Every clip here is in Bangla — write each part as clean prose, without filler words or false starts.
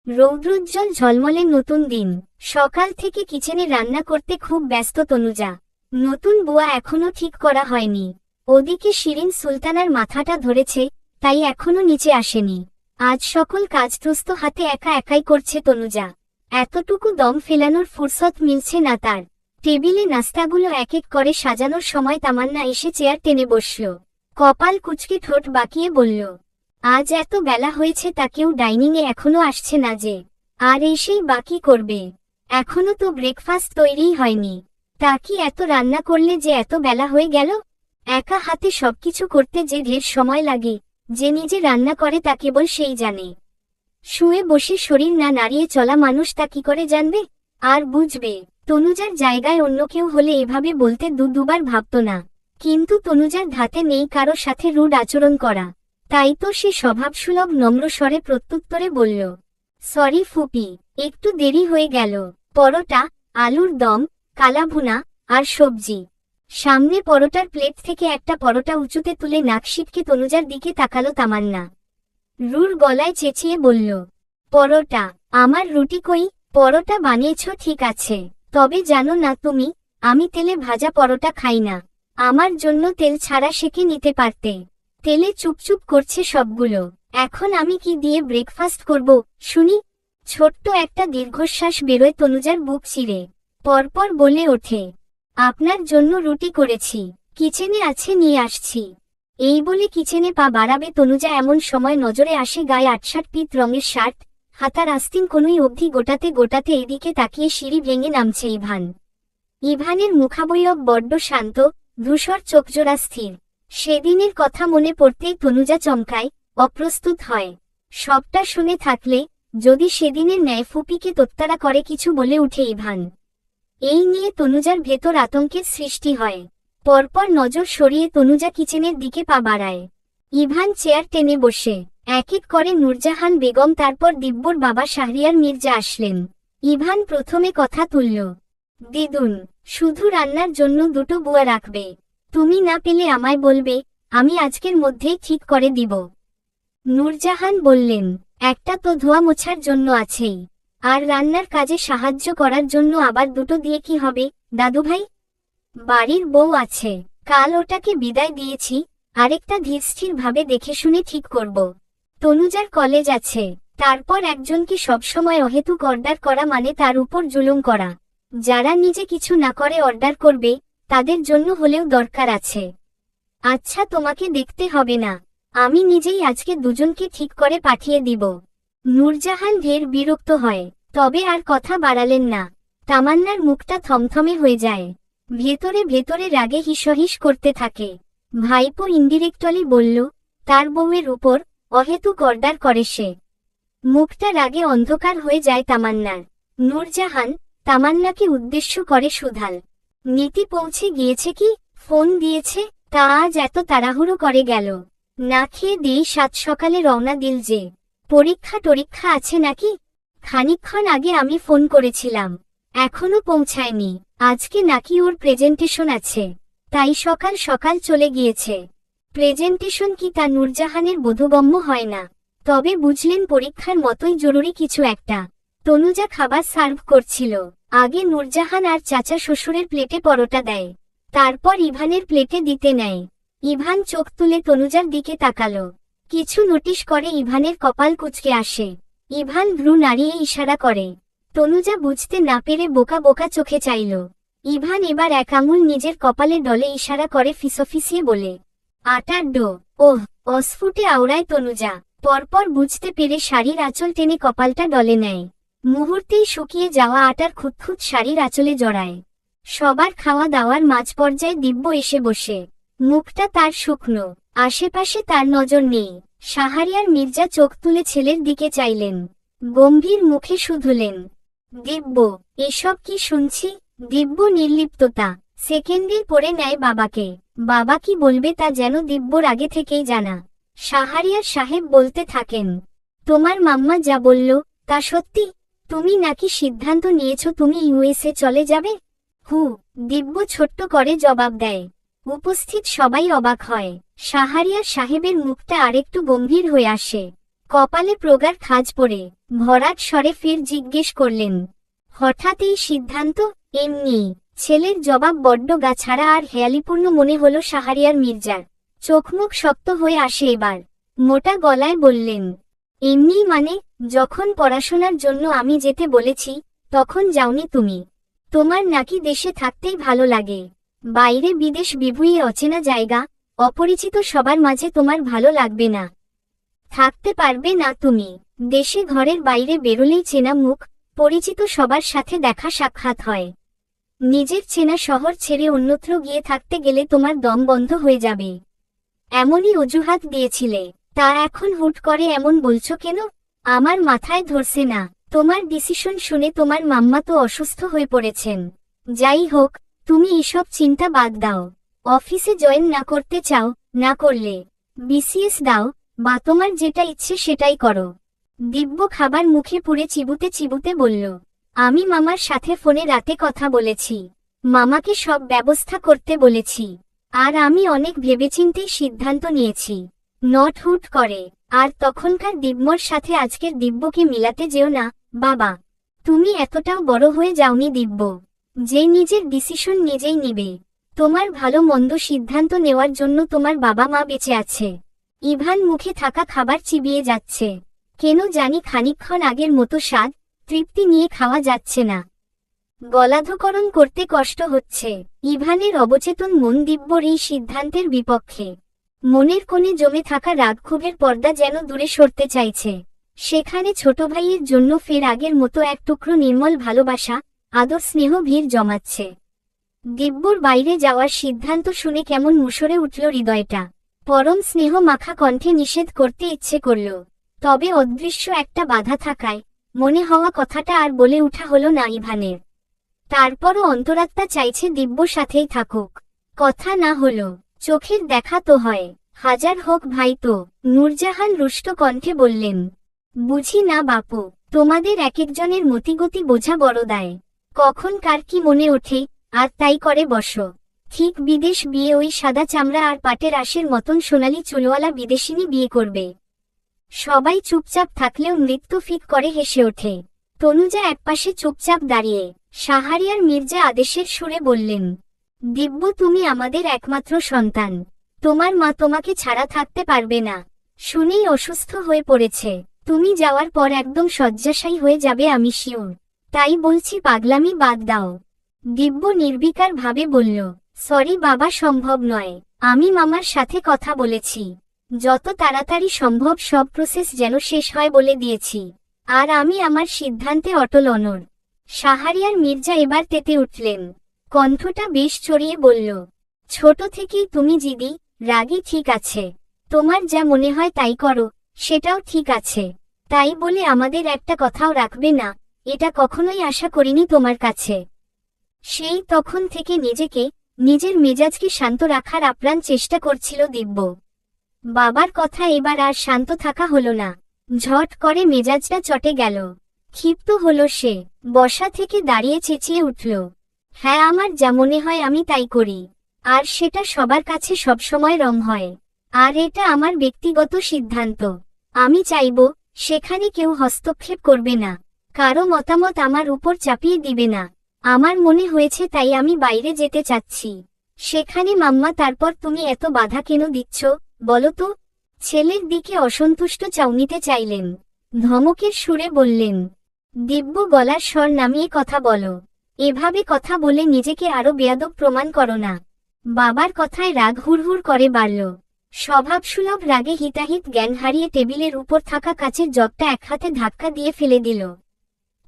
রৌদ্রোজ্জ্বল ঝলমলে নতুন দিন। সকাল থেকে কিচেনে রান্না করতে খুব ব্যস্ত তনুজা। নতুন বুয়া এখনো ঠিক করা হয়নি। ওদিকে শিরিন সুলতানার মাথাটা ধরেছে, তাই এখনো নিচে আসেনি। আজ সকল কাজগ্রস্ত হাতে একা একাই করছে তনুজা। এতটুকু দম ফেলানোর ফুরসত মিলছে না তার। টেবিলে নাস্তাগুলো এক এক করে সাজানোর সময় তামান্না এসে চেয়ার টেনে বসল। কপাল কুঁচকে ঠোঁট বাঁকিয়ে বলল, আজ এত বেলা হয়েছে তা কেউ ডাইনিংয়ে এখনো আসছে না যে, আর এসেই বাকি করবে। এখনো তো ব্রেকফাস্ট তৈরিই হয়নি। তা কি এত রান্না করলে যে এত বেলা হয়ে গেল? একা হাতে সবকিছু করতে যে ঢের সময় লাগে, যে নিজে রান্না করে তা কেবল সেই জানে। শুয়ে বসে শরীর না নাড়িয়ে চলা মানুষ তা কি করে জানবে আর বুঝবে? তনুজার জায়গায় অন্য কেউ হলে এভাবে বলতে দুবার ভাবত না। কিন্তু তনুজার ধাতে নেই কারো সাথে রুড আচরণ করা। তাই তো সে স্বভাবসুলভ নম্র স্বরে প্রত্যুত্তরে বলল, সরি ফুপি, একটু দেরি হয়ে গেল। পরোটা, আলুর দম, কালাভুনা আর সবজি। সামনে পরোটার প্লেট থেকে একটা পরোটা উঁচুতে তুলে নাক সিটকে তনুজার দিকে তাকালো তামান্না। রুর গলায় চেঁচিয়ে বলল, পরোটা? আমার রুটি কই? পরোটা বানিয়েছ ঠিক আছে, তবে জানো না তুমি, আমি তেলে ভাজা পরোটা খাই না। আমার জন্য তেল ছাড়া সেকে নিতে পারতে। তেলে চুপচুপ করছে সবগুলো। এখন আমি কি দিয়ে ব্রেকফাস্ট করব শুনি? ছোট্ট একটা দীর্ঘশ্বাস বেরোয় তনুজার বুক চিরে। পরপর বলে ওঠে, আপনার জন্য রুটি করেছি, কিচেনে আছে নিয়ে আসছি। এই বলে কিচেনে পা বাড়াবে তনুজা এমন সময় নজরে আসে গায়ে ৮৬ পিত রঙের শার্ট, হাতার আস্তিন কোনই অবধি গোটাতে গোটাতে এদিকে তাকিয়ে সিঁড়ি ভেঙে নামছে ইভান। ইভানের মুখাবয়ব বড্ড শান্ত, ধূসর চোখজোড়া স্থির। সেদিনের কথা মনে পড়তেই তনুজা চমকায়, অপ্রস্তুত হয়। সবটা শুনে থাকলে, যদি সেদিনের ন্যায় ফুপিকে তোত্তারা করে কিছু বলে উঠে ইভান। এই নিয়ে তনুজার ভেতর আতঙ্কের সৃষ্টি হয়। পরপর নজর সরিয়ে তনুজা কিচেনের দিকে পা বাড়ায়। ইভান চেয়ার টেনে বসে। এক এক করে নূরজাহান বেগম তারপর দিব্যর বাবা শাহরিয়ার মির্জা আসলেন। ইভান প্রথমে কথা তুলল, দিদুন, শুধু রান্নার জন্য দুটো বুয়া রাখবে। তুমি না পেলে আমায় বলবে, আমি আজকের মধ্যেই ঠিক করে দিব। নূরজাহান বললেন, একটা তো ধোয়া মোছার জন্য আছেই, আর রান্নার কাজে সাহায্য করার জন্য আবার দুটো দিয়ে কি হবে দাদুভাই? বাড়ির বউ আছে, কাল ওটাকে বিদায় দিয়েছি, আরেকটা ধীরস্থির ভাবে দেখে শুনে ঠিক করব। তনুজার কলেজ আছে, তারপর একজনকে সবসময় অহেতুক অর্ডার করা মানে তার উপর জুলুম করা। যারা নিজে কিছু না করে অর্ডার করবে, তাদের জন্য হলেও দরকার আছে। আচ্ছা, তোমাকে দেখতে হবে না, আমি নিজেই আজকে দুজনকে ঠিক করে পাঠিয়ে দিব। নূরজাহান ঢের বিরক্ত হয়, তবে আর কথা বাড়ালেন না। তামান্নার মুখটা থমথমে হয়ে যায়। ভেতরে ভেতরে রাগে হিসহিস করতে থাকে। ভাইপো ইনডিরেক্টলি বলল, তার বউয়ের উপর অহেতুক অর্ডার করে সে। মুখটা রাগে অন্ধকার হয়ে যায় তামান্নার। নূরজাহান তামান্নাকে উদ্দেশ্য করে শুধাল, নীতি পৌঁছে গিয়েছে কি? ফোন দিয়েছে? তা আজ এত তাড়াহুড়ো করে গেল? না খেয়ে দিয়েই সাত সকালে রওনা দিল যে। পরীক্ষা আছে নাকি? খানিকক্ষণ আগে আমি ফোন করেছিলাম, এখনো পৌঁছায়নি। আজকে নাকি ওর প্রেজেন্টেশন আছে, তাই সকাল সকাল চলে গিয়েছে। প্রেজেন্টেশন কি তা নূরজাহানের বোধগম্য হয় না। তবে বুঝলেন পরীক্ষার মতোই জরুরি কিছু একটা। তনুজা খাবার সার্ভ করছিল। আগে নূরজাহান আর চাচা শ্বশুরের প্লেটে পরোটা দেয়, তারপর ইভানের প্লেটে দিতে নেয়। ইভান চোখ তুলে তনুজার দিকে তাকালো। কিছু নোটিশ করে ইভানের কপাল কুঁচকে আসে। ইভান ভ্রু নাড়িয়ে ইশারা করে। তনুজা বুঝতে না পেরে বোকা বোকা চোখে চাইল। ইভান এবার এক আঙুল নিজের কপালে ডলে ইশারা করে ফিসফিসিয়ে বলে, আটার ডো। ওহ, অস্ফুটে আওড়ায় তনুজা। পরপর বুঝতে পেরে শাড়ির আঁচল টেনে কপালটা ডলে নেয়। মুহূর্তেই শুকিয়ে যাওয়া আটার খুঁতখুঁত শাড়ির আঁচলে জড়ায়। সবার খাওয়া দাওয়ার মাঝ পর্যায়ে দিব্য এসে বসে। মুখটা তার শুকনো, আশেপাশে তার নজর নেই। শাহরিয়ার মির্জা চোখ তুলে ছেলের দিকে চাইলেন, গম্ভীর মুখে শুধলেন, দিব্য, এসব কি শুনছি? দিব্য নির্লিপ্ততা। সেকেন্ডের পরে নেয় বাবাকে। বাবা কি বলবে তা যেন দিব্যর আগে থেকেই জানা। শাহরিয়ার সাহেব বলতে থাকেন, তোমার মাম্মা যা বলল তা সত্যি? তুমি নাকি সিদ্ধান্ত নিয়েছ তুমি ইউএসএ চলে যাবে? হু। দিব্য ছোট্ট করে জবাব দেয়। উপস্থিত সবাই অবাক হয়। শাহরিয়ার সাহেবের মুখটা আরেকটু গম্ভীর হয়ে আসে। কপালে প্রগাঢ় খাজ পড়ে ভরাট স্বরে ফের জিজ্ঞেস করলেন, হঠাৎ এই সিদ্ধান্ত? এমনি। ছেলের জবাব বড্ড গাছাড়া আর হেয়ালিপূর্ণ মনে হলো শাহরিয়ার মির্জার। চোখমুখ শক্ত হয়ে আসে এবার। মোটা গলায় বললেন, এমনি মানে? যখন পড়াশোনার জন্য আমি যেতে বলেছি তখন যাওনি তুমি? তোমার নাকি দেশে থাকতেই ভালো লাগে? বাইরে বিদেশ বিভুঁইয়ে অচেনা জায়গা, অপরিচিত সবার মাঝে তোমার ভালো লাগবে না? থাকতে পারবে না তুমি? দেশে ঘরের বাইরে বেরোলেই চেনা মুখ, পরিচিত সবার সাথে দেখা সাক্ষাৎ হয়। নিজের চেনা শহর ছেড়ে অন্যত্র গিয়ে থাকতে গেলে তোমার দম বন্ধ হয়ে যাবে। এমনই অজুহাত দিয়েছিলে, তা এখন হুট করে এমন বলছো কেন? আমার মাথায় ধরছে না। তোমার ডিসিশন শুনে তোমার মাম্মা তো অসুস্থ হয়ে পড়েছেন। যাই হোক, তুমি এসব চিন্তা বাদ দাও। অফিসে জয়েন না করতে চাও, না করলে বিসিএস দাও, বা তোমার যেটা ইচ্ছে সেটাই করো। দিব্য খাবার মুখে পুরে চিবুতে চিবুতে বলল, আমি মামার সাথে ফোনে রাতে কথা বলেছি। মামাকে সব ব্যবস্থা করতে বলেছি। আর আমি অনেক ভেবেচিন্তেই সিদ্ধান্ত নিয়েছি। নট হুট করে। আর তখনকার দিব্যর সাথে আজকের দিব্যকে মিলাতে যেও না, বাবা। তুমি এতটাও বড় হয়ে যাওনি দিব্য, যে নিজের ডিসিশন নিজেই নিবে। তোমার ভালো মন্দ সিদ্ধান্ত নেওয়ার জন্য তোমার বাবা মা বেঁচে আছে। ইভান মুখে থাকা খাবার চিবিয়ে যাচ্ছে। কেন জানি খানিকক্ষণ আগের মতো স্বাদ, তৃপ্তি নিয়ে খাওয়া যাচ্ছে না। গলাধকরণ করতে কষ্ট হচ্ছে। ইভানের অবচেতন মন দিব্যর এই সিদ্ধান্তের বিপক্ষে। মনের কোণে জমে থাকা রাগক্ষোভের পর্দা যেন দূরে সরতে চাইছে। সেখানে ছোট ভাইয়ের জন্য ফের আগের মতো এক টুকরো নির্মল ভালোবাসা, আদর স্নেহ ভিড় জমাচ্ছে। দিব্যর বাইরে যাওয়ার সিদ্ধান্ত শুনে কেমন মুষড়ে উঠল হৃদয়টা। পরম স্নেহ মাখা কণ্ঠে নিষেধ করতে ইচ্ছে করল, তবে অদৃশ্য একটা বাধা থাকায় মনে হওয়া কথাটা আর বলে উঠা হলো না ইভানের। তারপরও অন্তরাত্মা চাইছে দিব্য সাথেই থাকুক। কথা না হলো, চোখের দেখা তো হয়। হাজার হোক ভাই তো। নূরজাহান রুষ্ট কণ্ঠে বললেন, বুঝি না বাপু, তোমাদের এক একজনের মতিগতি বোঝা বড় দায়। কখন কার কি মনে ওঠে আর তাই করে বসো। ঠিক বিদেশ বিয়ে ওই সাদা চামড়া আর পাটের আশের মতন সোনালি চুলওয়ালা বিদেশিনী বিয়ে করবে। সবাই চুপচাপ থাকলেও মৃত্যু ফিক করে হেসে ওঠে। তনুজা একপাশে চুপচাপ দাঁড়িয়ে। শাহরিয়ার মির্জা আদেশের সুরে বললেন, দিব্য তুমি আমাদের একমাত্র সন্তান। তোমার মা তোমাকে ছাড়া থাকতে পারবে না। শুনেই অসুস্থ হয়ে পড়েছে। তুমি যাওয়ার পর একদম শয্যাশায়ী হয়ে যাবে আমি শিওর। তাই বলছি পাগলামি বাদ দাও। দিব্য নির্বিকার ভাবে বলল, সরি বাবা, সম্ভব নয়। আমি মামার সাথে কথা বলেছি। যত তাড়াতাড়ি সম্ভব সব প্রসেস যেন শেষ হয় বলে দিয়েছি। আর আমি আমার সিদ্ধান্তে অটল অনড়। শাহরিয়ার মির্জা এবার তেতে উঠলেন। কণ্ঠটা বেশ চড়িয়ে বলল, ছোট থেকেই তুমি জিদি, রাগী ঠিক আছে। তোমার যা মনে হয় তাই করো, সেটাও ঠিক আছে। তাই বলে আমাদের একটা কথাও রাখবে না, এটা কখনোই আশা করিনি তোমার কাছে। সেই তখন থেকে নিজের মেজাজকে শান্ত রাখার আপ্রাণ চেষ্টা করছিল দিব্য। বাবার কথা এবার আর শান্ত থাকা হলো না। ঝট করে মেজাজটা চটে গেল। ক্ষিপ্ত হলো সে। বসা থেকে দাঁড়িয়ে চেঁচিয়ে উঠল, হ্যাঁ, আমার যা মনে হয় আমি তাই করি। আর সেটা সবার কাছে সবসময় রং হয়। আর এটা আমার ব্যক্তিগত সিদ্ধান্ত। আমি চাইব সেখানে কেউ হস্তক্ষেপ করবে না, কারো মতামত আমার উপর চাপিয়ে দিবে না। আমার মনে হয়েছে তাই আমি বাইরে যেতে চাচ্ছি। সেখানে মাম্মা, তারপর তুমি এত বাধা কেন দিচ্ছ বলো তো? ছেলের দিকে অসন্তুষ্ট চাউনিতে চাইলেন। ধমকের সুরে বললেন, দিব্য গলার স্বর নামিয়ে কথা বলো। এভাবে কথা বলে নিজেকে আরো বেয়াদব প্রমাণ করো না। বাবার কথায় রাগ হুড়হুড় করে বাড়ল। স্বভাবসুলভ রাগে হিতাহিত জ্ঞান হারিয়ে টেবিলের উপর থাকা কাচের জগটা এক হাতে ধাক্কা দিয়ে ফেলে দিল।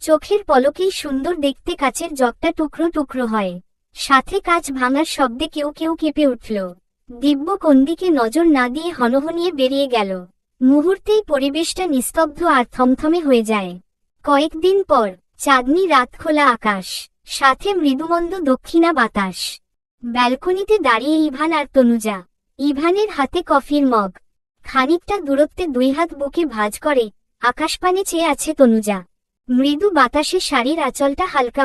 চোখের পলকেই সুন্দর দেখতে কাচের জগটা টুকরো টুকরো হয়। সাথে কাচ ভাঙার শব্দে কেউ কেউ কেঁপে উঠল। দিব্য কোনদিকে নজর না দিয়ে হনহনিয়ে বেরিয়ে গেল। মুহূর্তেই পরিবেশটা নিস্তব্ধ আর থমথমে হয়ে যায়। কয়েকদিন পর চাঁদনি রাত, খোলা আকাশ, সাথে মৃদুমন্দ দক্ষিণা বাতাস। ব্যালকনিতে দাঁড়িয়ে ইভান আর তনুজা। ইভানের হাতে কফির মগ। খানিকটা দূরত্বে দুই হাত বুকে ভাঁজ করে আকাশপানে চেয়ে আছে তনুজা। মৃদু বাতাসে শাড়ির আঁচলটা হালকা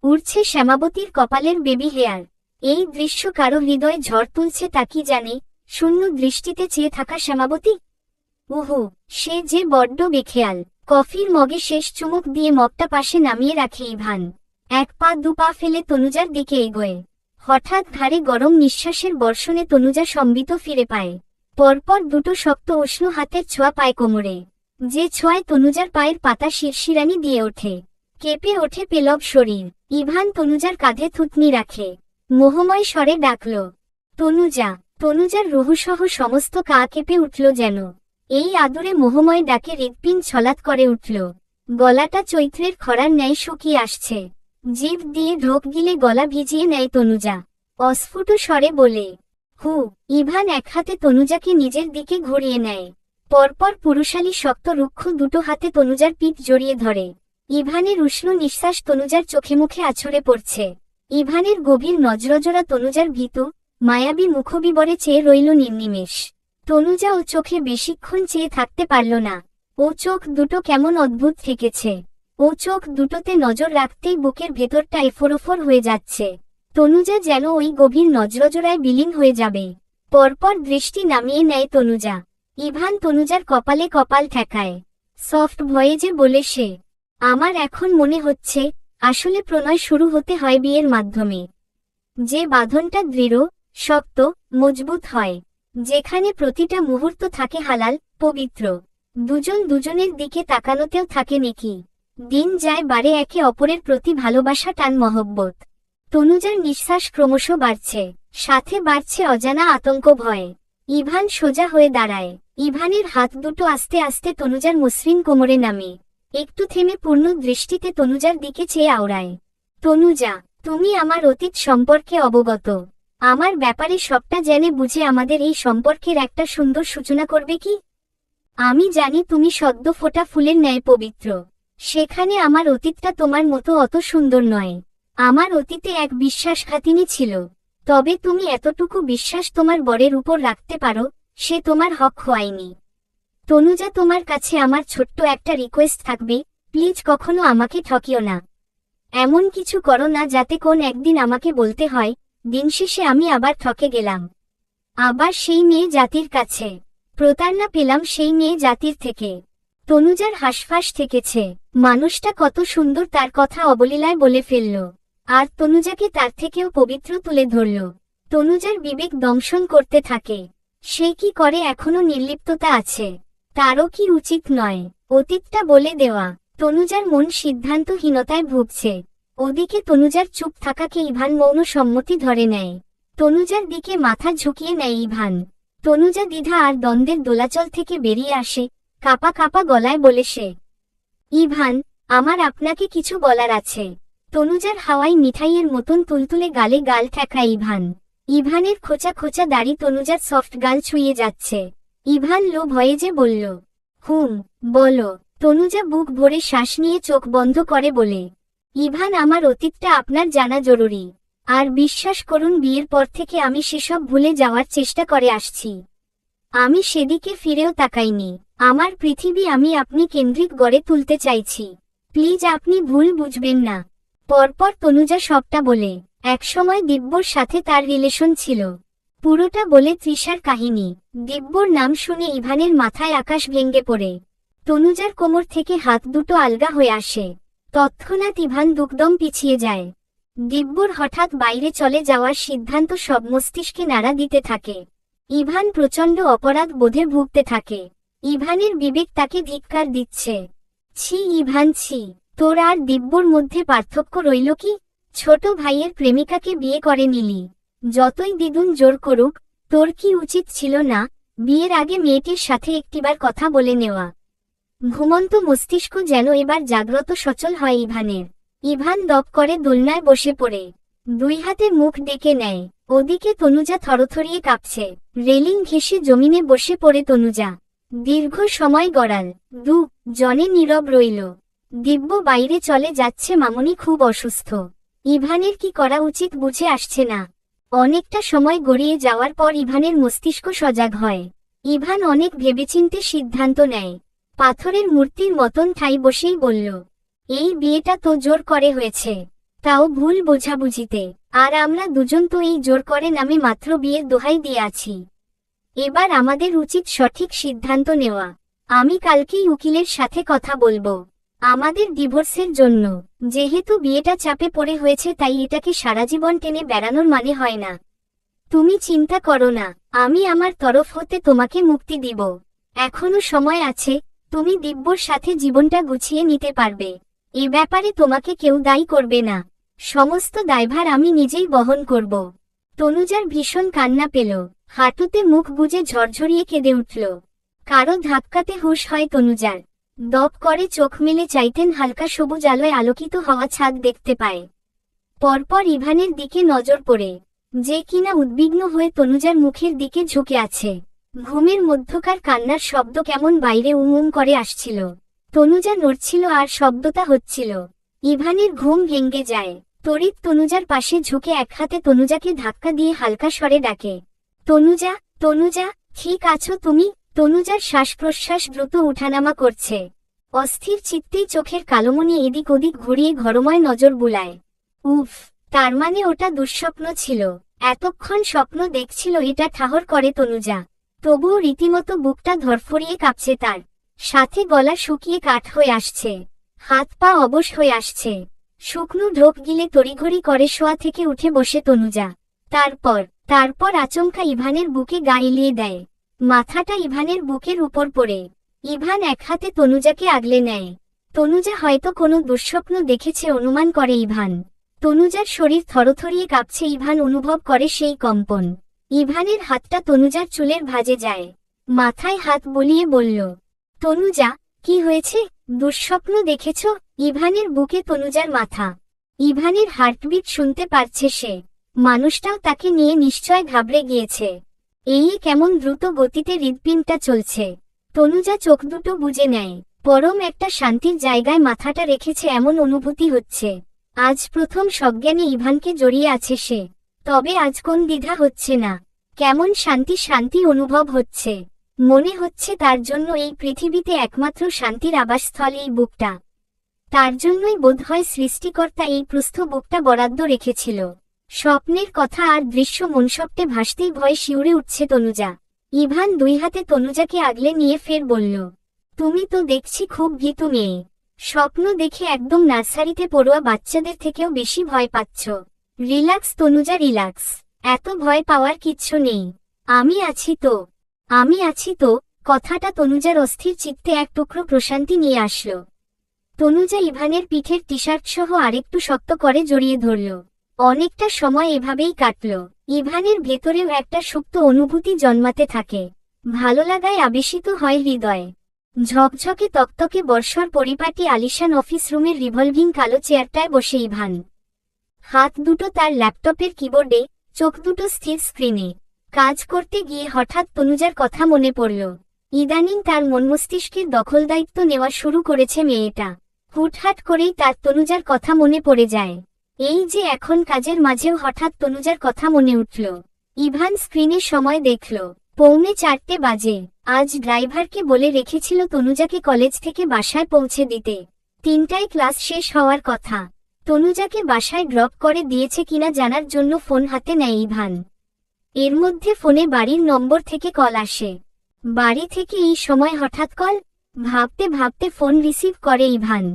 উড়ছে শ্যামাবতীর কপালের বেবি হেয়ার। এই দৃশ্য কারো হৃদয়ে ঝড় তুলছে তা কি জানে। শূন্য দৃষ্টিতে চেয়ে থাকা শ্যামাবতী। উহু, সে যে বড্ড বেখেয়াল। কফির মগে শেষ চুমুক দিয়ে মগটা পাশে নামিয়ে রাখে ইভান। এক পা দু পা ফেলে তনুজার দিকে এগোয়। হঠাৎ ঘাড়ে গরম নিঃশ্বাসের বর্ষণে তনুজা সম্বিত ফিরে পায়। পরপর দুটো শক্ত উষ্ণ হাতের ছোঁয়া পায় কোমরে। যে ছোঁয়ায় তনুজার পায়ের পাতা শিরশিরানি দিয়ে ওঠে। কেঁপে ওঠে পেলব শরীর। ইভান তনুজার কাঁধে থুতনি রাখে। মোহময় স্বরে ডাকল, তনুজা। তনুজার রুহুসহ সমস্ত গা কেঁপে উঠল যেন। এই আদুরে মোহময় ডাকে হৃৎপিণ্ড ছলাৎ করে উঠল। গলাটা চৈত্রের খরার ন্যায় শুকিয়ে আসছে। জিভ দিয়ে ঢোক গিলে গলা ভিজিয়ে নেয় তনুজা। অস্ফুট স্বরে বলে, হু। ইভান এক হাতে তনুজাকে নিজের দিকে ঘুরিয়ে নেয়। পরপর পুরুষালী শক্ত রুক্ষ দুটো হাতে তনুজার পিঠ জড়িয়ে ধরে। ইভানের উষ্ণ নিঃশ্বাস তনুজার চোখে মুখে আছড়ে পড়ছে। ইভানের গভীর নজরজরা তনুজার ভীতু মায়াবী মুখবিবরে চেয়ে রইল নির্নিমেষ। তনুজা ও চোখে বেশিক্ষণ চেয়ে থাকতে পারল না। ও চোখ দুটো কেমন অদ্ভুত ঠেকেছে। ও চোখ দুটোতে নজর রাখতেই বুকের ভেতরটা এফোরোফোর হয়ে যাচ্ছে। তনুজা যেন ওই গভীর নজরজরায় বিলীন হয়ে যাবে। পরপর দৃষ্টি নামিয়ে নেয় তনুজা। ইভান তনুজার কপালে কপাল ঠেকায়। সফট ভয়েজে বলে সে, আমার এখন মনে হচ্ছে আসলে প্রণয় শুরু হতে হয় বিয়ের মাধ্যমে। যে বাঁধনটা দৃঢ়, শক্ত, মজবুত হয়। যেখানে প্রতিটা মুহূর্ত থাকে হালাল, পবিত্র। দুজন দুজনের দিকে তাকানোতেও থাকে নেকি। দিন যায় বাড়ে একে অপরের প্রতি ভালোবাসা টান মহব্বত। তনুজার নিঃশ্বাস ক্রমশ বাড়ছে। সাথে বাড়ছে অজানা আতঙ্ক ভয়। ইভান সোজা হয়ে দাঁড়ায়। ইভানের হাত দুটো আস্তে আস্তে তনুজার মসৃণ কোমরে নামে। একটু থেমে পূর্ণ দৃষ্টিতে তনুজার দিকে চেয়ে আওড়ায়। তনুজা, তুমি আমার অতীত সম্পর্কে অবগত। আমার ব্যাপারে সবটা জেনে বুঝে আমাদের এই সম্পর্কের একটা সুন্দর সূচনা করবে কি? আমি জানি তুমি সদ্য ফোটা ফুলের ন্যায় পবিত্র। সেখানে আমার অতীতটা তোমার মতো অত সুন্দর নয়। আমার অতীতে এক বিশ্বাসঘাতিনী ছিল। তবে তুমি এতটুকু বিশ্বাস তোমার বরের উপর রাখতে পারো, সে তোমার হক খোয়ায়নি। তনুজা, তোমার কাছে আমার ছোট্ট একটা রিকোয়েস্ট থাকবে, প্লিজ কখনো আমাকে ঠকিও না। এমন কিছু করো না যাতে কোন একদিন আমাকে বলতে হয়, দিন শেষে আমি আবার ঠকে গেলাম। আবার সেই মেয়ে জাতির কাছে প্রতারণা পেলাম, সেই মেয়ে জাতির থেকে। তনুজার হাসফাস ঠেকেছে। মানুষটা কত সুন্দর তার কথা অবলীলায় বলে ফেলল। আর তনুজাকে তার থেকেও পবিত্র তুলে ধরল। তনুজার বিবেক দংশন করতে থাকে। সে কি করে এখনো নির্লিপ্ততা আছে? তারও কি উচিত নয় অতীতটা বলে দেওয়া? তনুজার মন সিদ্ধান্তহীনতায় ভুগছে। ওদিকে তনুজার চুপ থাকাকে ইভান মৌন সম্মতি ধরে নেয়। তনুজার দিকে মাথা ঝুঁকিয়ে নেয় ইভান। তনুজা দ্বিধা আর দ্বন্দ্বের দোলাচল থেকে বেরিয়ে আসে। কাপা কাপা গলায় বলে সে, ইভান, আমার আপনাকে কিছু বলার আছে। তনুজার হাওয়াই মিঠাইয়ের মতন তুলতুলে গালে গাল ঠেকায় ইভান। ইভানের খোঁচা খোঁচা দাড়ি তনুজার সফট গাল ছুঁয়ে যাচ্ছে। ইভান লো ভয়েজে বলল, হুম, বলো। তনুজা বুক ভরে শ্বাস নিয়ে চোখ বন্ধ করে বলে, ইভান, আমার অতীতটা আপনার জানা জরুরি। আর বিশ্বাস করুন, বিয়ের পর থেকে আমি সেসব ভুলে যাওয়ার চেষ্টা করে আসছি। আমি সেদিকে ফিরেও তাকাইনি। আমার পৃথিবী আমি আপনি কেন্দ্রিক গড়ে তুলতে চাইছি। প্লিজ আপনি ভুল বুঝবেন না। পরপর তনুজা সবটা বলে। একসময় দিব্যর সাথে তার রিলেশন ছিল। পুরোটা বলে তৃষার কাহিনী। দিব্যর নাম শুনে ইভানের মাথায় আকাশ ভেঙে পড়ে। তনুজার কোমর থেকে হাত দুটো আলগা হয়ে আসে। তৎক্ষণাৎ ইভান দুকদম পিছিয়ে যায়। দিব্যর হঠাৎ বাইরে চলে যাওয়ার সিদ্ধান্ত সব মস্তিষ্কে নাড়া দিতে থাকে। ইভান প্রচণ্ড অপরাধ বোধে ভুগতে থাকে। ইভানের বিবেক তাকে ধিক্কার দিচ্ছে। ছি ইভান, ছি। তোর আর দিব্যর মধ্যে পার্থক্য রইল কি? ছোট ভাইয়ের প্রেমিকাকে বিয়ে করে নিলি। যতই দ্বিগুণ জোর করুক, তোর কি উচিত ছিল না বিয়ের আগে মেয়েটির সাথে একটিবার কথা বলে নেওয়া? ঘুমন্ত মস্তিষ্ক যেন এবার জাগ্রত সচল হয় ইভানের। ইভান দপ করে দোলনায় বসে পড়ে দুই হাতে মুখ ডেকে নেয়। ওদিকে তনুজা থরথরিয়ে কাঁপছে। রেলিং ঘেঁষে জমিনে বসে পড়ে তনুজা। দীর্ঘ সময় গড়াল জনে নীরব রইল। দিব্য বাইরে চলে যাচ্ছে, মামুনি খুব অসুস্থ। ইভানের কি করা উচিত বুঝে আসছে না। অনেকটা সময় গড়িয়ে যাওয়ার পর ইভানের মস্তিষ্ক সজাগ হয়। ইভান অনেক ভেবেচিন্তে সিদ্ধান্ত নেয়। পাথরের মূর্তির মতন ঠাই বসেই বলল, এই বিয়েটা তো জোর করে হয়েছে, তাও ভুল বোঝাবুঝিতে। আর আমরা দুজন তো এই জোর করে নামে মাত্র বিয়ের দোহাই দিয়ে আছি। এবার আমাদের উচিত সঠিক সিদ্ধান্ত নেওয়া। আমি কালকেই উকিলের সাথে কথা বলবো আমাদের ডিভোর্সের জন্য। যেহেতু বিয়েটা চাপে পড়ে হয়েছে তাই এটাকে সারা জীবন টেনে বেড়ানোর মানে হয় না। তুমি চিন্তা করো না, আমি আমার তরফ হতে তোমাকে মুক্তি দিব। এখনো সময় আছে, তুমি দিব্যর সাথে জীবনটা গুছিয়ে নিতে পারবে। এ ব্যাপারে তোমাকে কেউ দায়ী করবে না। সমস্ত দায়ভার আমি নিজেই বহন করব। তনুজার ভীষণ কান্না পেল, হাঁটুতে মুখ গুজে ঝরঝরিয়ে কেঁদে উঠল। কারো ধাক্কাতে হুঁশ হয় তনুজার। দপ করে চোখ মেলে চাইতেন হালকা সবুজ আলোয় আলোকিত হওয়া ছাদ দেখতে পায়। পরপর ইভানের দিকে নজর পড়ে, যে কিনা উদ্বিগ্ন হয়ে তনুজার মুখের দিকে ঝুঁকে আছে। ঘুমের মধ্যকার কান্নার শব্দ কেমন বাইরে উম করে আসছিল। তনুজা নড়ছিল আর শব্দটা হচ্ছিল। ইভানের ঘুম ভেঙে যায়। তড়িৎ তনুজার পাশে ঝুঁকে এক হাতে তনুজাকে ধাক্কা দিয়ে হালকা স্বরে ডাকে, তনুজা, তনুজা, ঠিক আছো তুমি? তনুজার শ্বাস প্রশ্বাস দ্রুত উঠানামা করছে। অস্থির চিত্তেই চোখের কালোমণি এদিক ওদিক ঘুরিয়ে ঘরময় নজর বুলায়। উফ, তার মানে ওটা দুঃস্বপ্ন ছিল। এতক্ষণ স্বপ্ন দেখছিল এটা ঠাহর করে তনুজা। তবুও রীতিমতো বুকটা ধরফরিয়ে কাঁপছে তার। সাথে গলা শুকিয়ে কাঠ হয়ে আসছে, হাত পা অবশ হয়ে আসছে। শুকনো ঢোক গিলে তড়িঘড়ি করে শোয়া থেকে উঠে বসে তনুজা। তারপর আচমকা ইভানের বুকে গা এলিয়ে দেয়। মাথাটা ইভানের বুকের উপর পড়ে। ইভান এক হাতে তনুজাকে আগলে নেয়। তনুজা হয়তো কোনো দুঃস্বপ্ন দেখেছে অনুমান করে ইভান। তনুজার শরীর থরথরিয়ে কাঁপছে, ইভান অনুভব করে সেই কম্পন। ইভানের হাতটা তনুজার চুলের ভাঁজে যায়। মাথায় হাত বুলিয়ে বলল, তনুজা, কি হয়েছে? দুঃস্বপ্ন দেখেছ? ইভানের বুকে তনুজার মাথা। ইভানের হার্টবিট শুনতে পারছে সে। মানুষটাও তাকে নিয়ে নিশ্চয় ঘাবড়ে গিয়েছে। এই কেমন দ্রুত গতিতে হৃৎপিণ্ডটা চলছে। তনুজা চোখ দুটো বুজে নেয়। পরম একটা শান্তির জায়গায় মাথাটা রেখেছে এমন অনুভূতি হচ্ছে। আজ প্রথম সজ্ঞানে ইভানকে জড়িয়ে আছে সে। তবে আজ কোন দ্বিধা হচ্ছে না। কেমন শান্তি শান্তি অনুভব হচ্ছে। মনে হচ্ছে তার জন্য এই পৃথিবীতে একমাত্র শান্তির আবাসস্থল এই বুকটা। তার জন্যই বোধহয় সৃষ্টিকর্তা এই প্রস্থ বুকটা বরাদ্দ রেখেছিল। স্বপ্নের কথা আর দৃশ্য মনসপ্তে ভাসতেই ভয়ে শিউরে উঠছে তনুজা। ইভান দুই হাতে তনুজাকে আগলে নিয়ে ফের বলল, তুমি তো দেখছি খুব ভীতু মেয়ে। স্বপ্ন দেখে একদম নার্সারিতে পড়ুয়া বাচ্চাদের থেকেও বেশি ভয় পাচ্ছ। Relax Tanuja, relax. এত ভয় পাওয়ার কিচ্ছু নেই। আমি আছি তো। কথাটা তনুজার অস্থির চিত্তে এক টুকরো প্রশান্তি নিয়ে আসলো। তনুজা ইভানের পিঠের টি-শার্ট সহ আরেকটু শক্ত করে জড়িয়ে ধরল। অনেকটা সময় এভাবেই কাটল। ইভানের ভেতরেও একটা সুপ্ত অনুভূতি জন্মাতে থাকে। ভালো লাগায় আবেশিত হয় হৃদয়। ঝকঝকে তকতকে বর্ষর পরিপাটি আলিশান অফিস রুমের রিভলভিং কালো চেয়ারটায় বসে ইভান। হাত দুটো তার ল্যাপটপের কিবোর্ডে, চোখ দুটো স্থির স্ক্রিনে। কাজ করতে গিয়ে হঠাৎ তনুজার কথা মনে পড়ল। ইদানিং তার মনমস্তিষ্কের দখলদায়িত্ব নেওয়া শুরু করেছে মেয়েটা। হুটহাট করেই তার তনুজার কথা মনে পড়ে যায়। এই যে এখন কাজের মাঝেও হঠাৎ তনুজার কথা মনে উঠল। ইভান স্ক্রিনে সময় দেখল, 3:45 বাজে। আজ ড্রাইভারকে বলে রেখেছিল তনুজাকে কলেজ থেকে বাসায় পৌঁছে দিতে। 3টায় ক্লাস শেষ হওয়ার কথা। তনুজাকে বাসায় ড্রপ করে দিয়েছে কিনা জানার জন্য ফোন হাতে নেয় ইভান। এর মধ্যে ফোনে বাড়ির নম্বর থেকে কল আসে। বাড়ি থেকে এই সময় হঠাৎ কল? ভাবতে ভাবতে ফোন রিসিভ করে ইভান।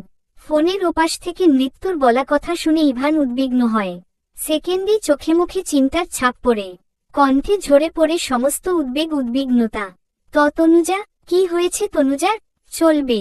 ফোনের ওপাশ থেকে মৃত্যুর বলা কথা শুনে ইভান উদ্বিগ্ন হয়। সেকেন্ডেই চোখে মুখে চিন্তার ছাপ পড়ে। কণ্ঠে ঝরে পড়ে সমস্ত উদ্বেগ উদ্বিগ্নতা। তনুজা, কি হয়েছে তনুজার? চলবে।